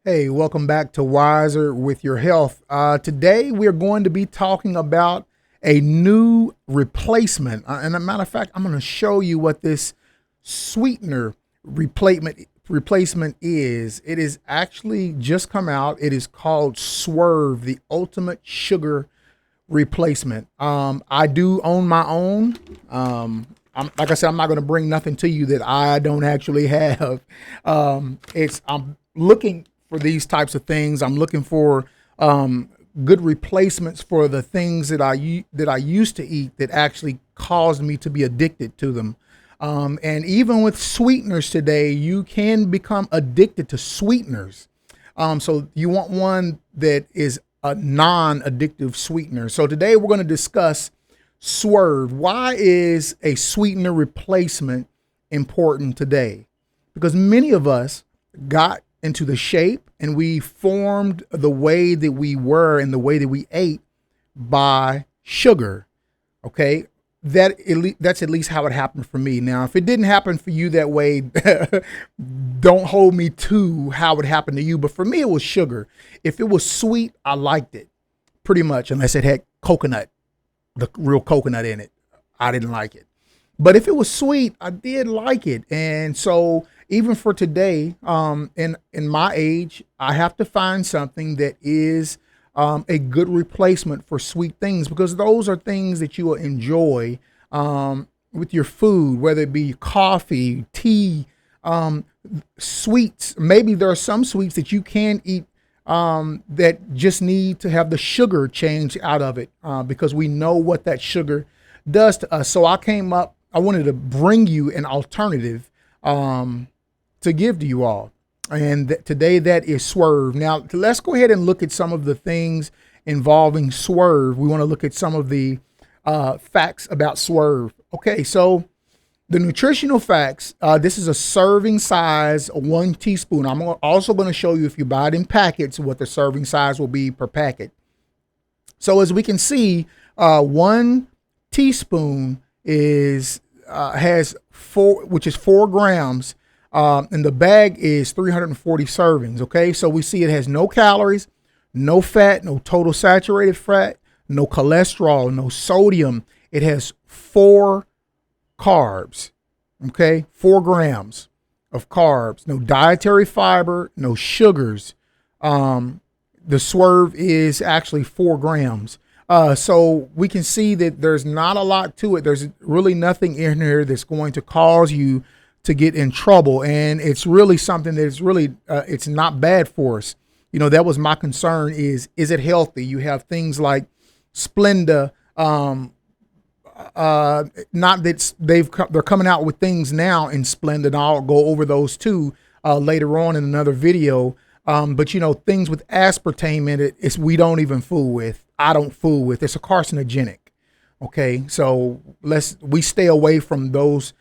Hey, welcome back to Wiser with Your Health. Today, we're going to be talking about a new replacement. And a matter of fact, I'm going to show you what this sweetener replacement is. It is actually just come out. It is called Swerve, the ultimate sugar replacement. I do own my own. Like I said, I'm not going to bring nothing to you that I don't actually have. I'm looking for these types of things. I'm looking for good replacements for the things that I used to eat that actually caused me to be addicted to them. And even with sweeteners today, you can become addicted to sweeteners. So you want one that is a non-addictive sweetener. So today we're going to discuss Swerve. Why is a sweetener replacement important today? Because many of us got into the shape and we formed the way that we were and the way that we ate by sugar. Okay. That's at least how it happened for me. Now, if it didn't happen for you that way, don't hold me to how it happened to you. But for me, it was sugar. If it was sweet, I liked it pretty much, unless it had coconut, the real coconut in it. I didn't like it. But if it was sweet, I did like it. And so even for today, in my age, I have to find something that is a good replacement for sweet things, because those are things that you will enjoy with your food, whether it be coffee, tea, sweets. Maybe there are some sweets that you can eat that just need to have the sugar changed out of it because we know what that sugar does to us. So I wanted to bring you an alternative to give to you all. And today that is Swerve. Now, let's go ahead and look at some of the things involving Swerve. We want to look at some of the facts about Swerve. Okay, so the nutritional facts, this is a serving size, 1 teaspoon. I'm also going to show you, if you buy it in packets, what the serving size will be per packet. So as we can see, 1 teaspoon has 4 grams, and the bag is 340 servings. Okay, so we see it has no calories, no fat, no total saturated fat, no cholesterol, no sodium. It has 4 carbs. Okay, 4 grams of carbs, no dietary fiber, no sugars. The Swerve is actually 4 grams. So we can see that there's not a lot to it. There's really nothing in here that's going to cause you to get in trouble. And it's really something that's really, it's not bad for us. You know, that was my concern is it healthy? You have things like Splenda, not that they're coming out with things now in Splenda, and I'll go over those too later on in another video. But you know, things with aspartame in it, we don't even fool with. I don't fool with. It's a carcinogenic. Okay, so we stay away from those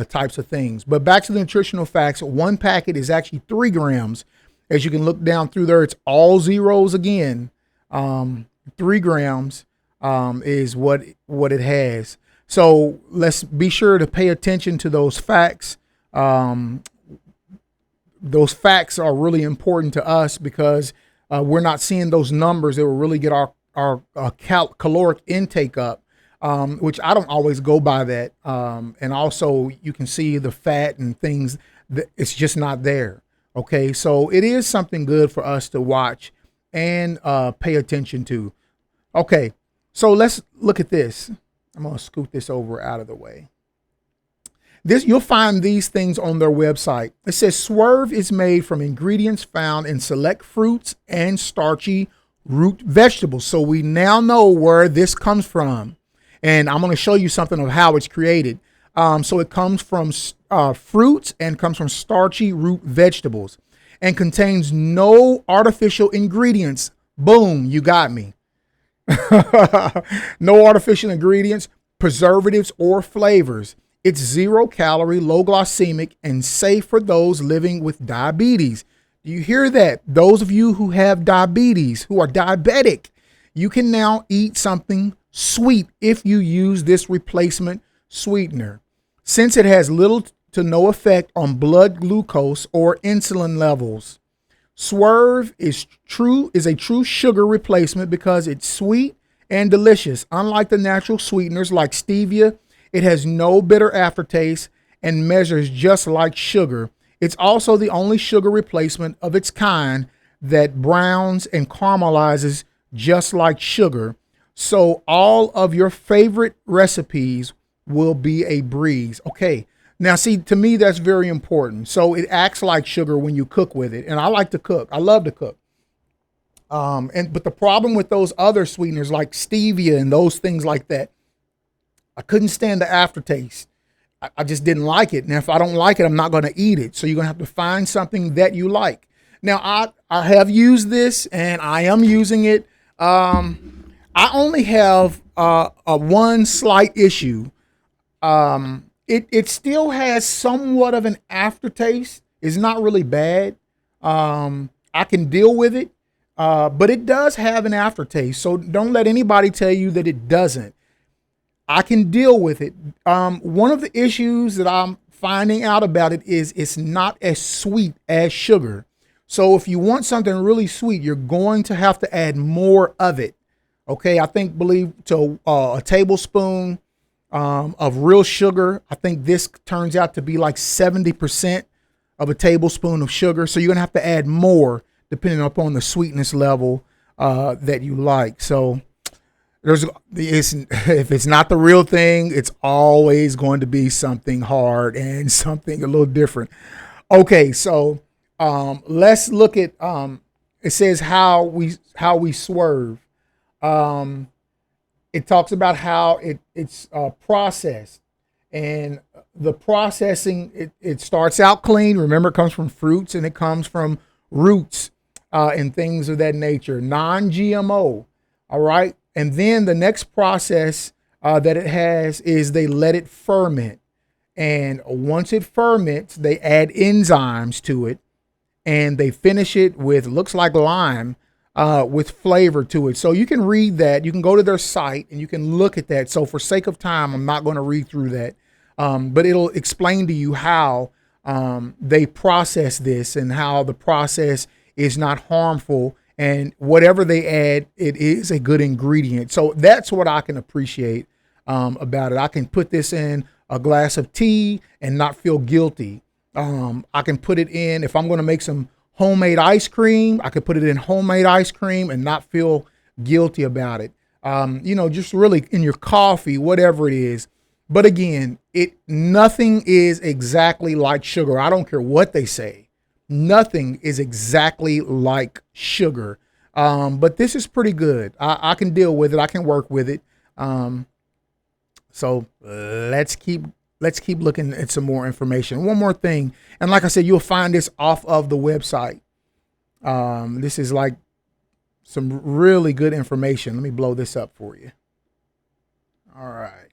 types of things. But back to the nutritional facts. 1 packet is actually 3 grams. As you can look down through there, it's all zeros again. 3 grams is what it has. So let's be sure to pay attention to those facts. Those facts are really important to us because we're not seeing those numbers that will really get our caloric intake up, which I don't always go by that. And also you can see the fat and things that it's just not there. Okay, so it is something good for us to watch and pay attention to. Okay, so let's look at this. I'm going to scoot this over out of the way. You'll find these things on their website. It says Swerve is made from ingredients found in select fruits and starchy root vegetables. So we now know where this comes from. And I'm going to show you something of how it's created. So it comes from fruits and comes from starchy root vegetables and contains no artificial ingredients. Boom, you got me. No artificial ingredients, preservatives, or flavors. It's 0 calorie, low glycemic, and safe for those living with diabetes. Do you hear that? Those of you who have diabetes, who are diabetic, you can now eat something sweet if you use this replacement sweetener. Since it has little to no effect on blood glucose or insulin levels, Swerve is a true sugar replacement because it's sweet and delicious. Unlike the natural sweeteners like stevia, it has no bitter aftertaste and measures just like sugar. It's also the only sugar replacement of its kind that browns and caramelizes just like sugar. So all of your favorite recipes will be a breeze. Okay. Now, see, to me, that's very important. So it acts like sugar when you cook with it. And I like to cook. I love to cook. But the problem with those other sweeteners like stevia and those things like that, I couldn't stand the aftertaste. I just didn't like it. And if I don't like it, I'm not going to eat it. So you're going to have to find something that you like. Now, I have used this and I am using it. I only have a one slight issue. It still has somewhat of an aftertaste. It's not really bad. I can deal with it, but it does have an aftertaste. So don't let anybody tell you that it doesn't. I can deal with it. One of the issues that I'm finding out about it is it's not as sweet as sugar. So if you want something really sweet, you're going to have to add more of it. Okay, believe to a tablespoon of real sugar. I think this turns out to be like 70% of a tablespoon of sugar. So you're gonna have to add more depending upon the sweetness level that you like. So if it's not the real thing, it's always going to be something hard and something a little different. Okay, so let's look at it says how we swerve. It talks about how it's processed, and the processing, it starts out clean. Remember, it comes from fruits and it comes from roots and things of that nature, non-GMO. All right. And then the next process that it has is they let it ferment. And once it ferments, they add enzymes to it and they finish it with, looks like lime, with flavor to it. So you can read that. You can go to their site and you can look at that. So for sake of time, I'm not going to read through that. But it'll explain to you how they process this and how the process is not harmful. And whatever they add, it is a good ingredient. So that's what I can appreciate about it. I can put this in a glass of tea and not feel guilty. I can put it in, if I'm going to make some homemade ice cream, I could put it in homemade ice cream and not feel guilty about it. Just really in your coffee, whatever it is. But again, nothing is exactly like sugar. I don't care what they say. Nothing is exactly like sugar. But this is pretty good. I can deal with it. I can work with it. So let's keep looking at some more information. One more thing. And like I said, you'll find this off of the website. This is like some really good information. Let me blow this up for you. All right.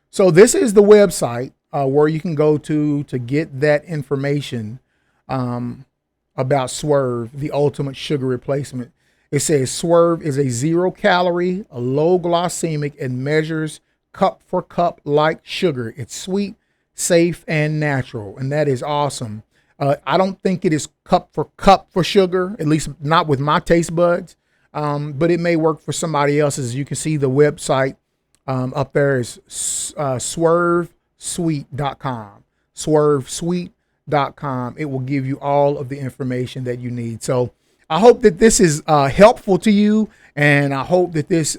So this is the website where you can go to get that information about Swerve, the ultimate sugar replacement. It says Swerve is a 0-calorie, a low glycemic, and measures cup for cup like sugar. It's sweet, safe, and natural, and that is awesome. I don't think it is cup for sugar, at least not with my taste buds, but it may work for somebody else's. You can see the website up there is swervesweet.com. Swervesweet.com. It will give you all of the information that you need. So I hope that this is helpful to you, and I hope that this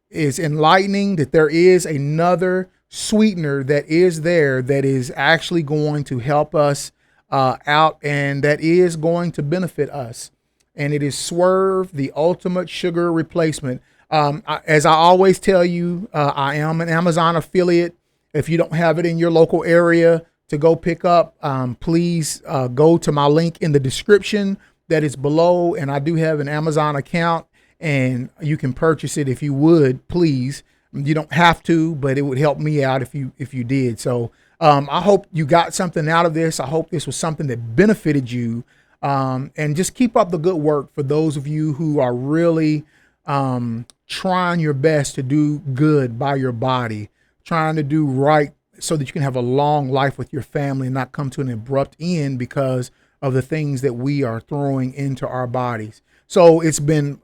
is enlightening, that there is another sweetener that is there that is actually going to help us out and that is going to benefit us. And it is Swerve, the ultimate sugar replacement. As I always tell you, I am an Amazon affiliate. If you don't have it in your local area to go pick up, please go to my link in the description that is below. And I do have an Amazon account, and you can purchase it if you would, please. You don't have to, but it would help me out if you did. So I hope you got something out of this. I hope this was something that benefited you. And just keep up the good work for those of you who are really trying your best to do good by your body, trying to do right so that you can have a long life with your family and not come to an abrupt end because of the things that we are throwing into our bodies. So it's been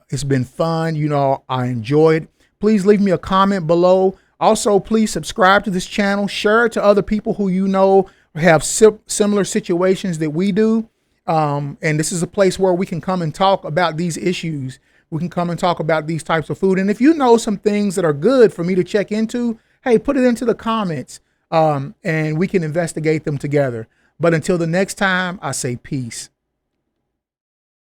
fun. You know, I enjoyed. Please leave me a comment below. Also, please subscribe to this channel. Share it to other people who you know have similar situations that we do. And this is a place where we can come and talk about these issues. We can come and talk about these types of food. And if you know some things that are good for me to check into, hey, put it into the comments, and we can investigate them together. But until the next time, I say peace.